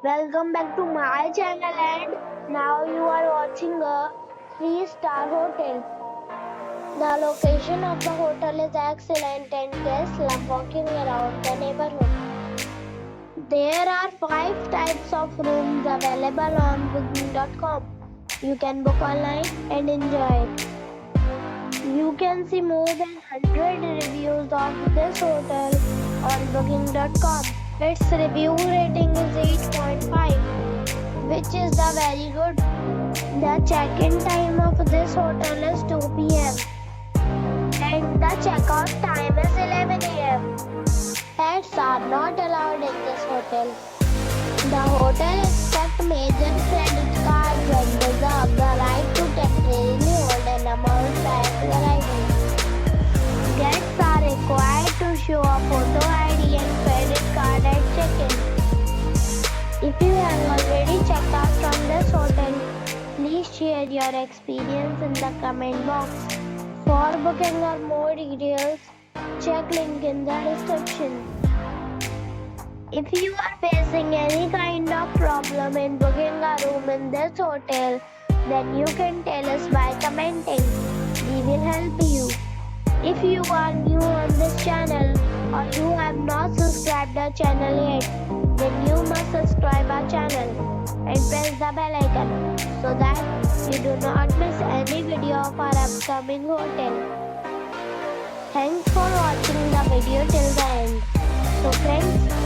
welcome back to my channel and now you are watching a 3-star hotel. The location of the hotel is excellent and guests love walking around the neighborhood. There are 5 types of rooms available on booking.com. You can book online and enjoy it. You can see more than 100 reviews of this hotel on booking.com. Its review rating is 8.5, which is the very good. The check-in time of this hotel is 2 p.m. and the checkout time is 11 a.m. Pets are not allowed in this hotel. The hotel accepts major credit cards and reserves the right to temporarily hold an amount prior to arrival. Guests are required to show a photo ID and credit card at check-in. If you have already checked out from this hotel, please share your experience in the comment box. For booking or more details, check link in the description. If you are facing any kind of problem in booking a room in this hotel, then you can tell us by commenting. We will help you. If you are new on this channel or you have not subscribed our channel yet, then you must subscribe our channel and press the bell icon so that you do not miss any video of our upcoming hotel. Thanks for watching the video till the end. So friends,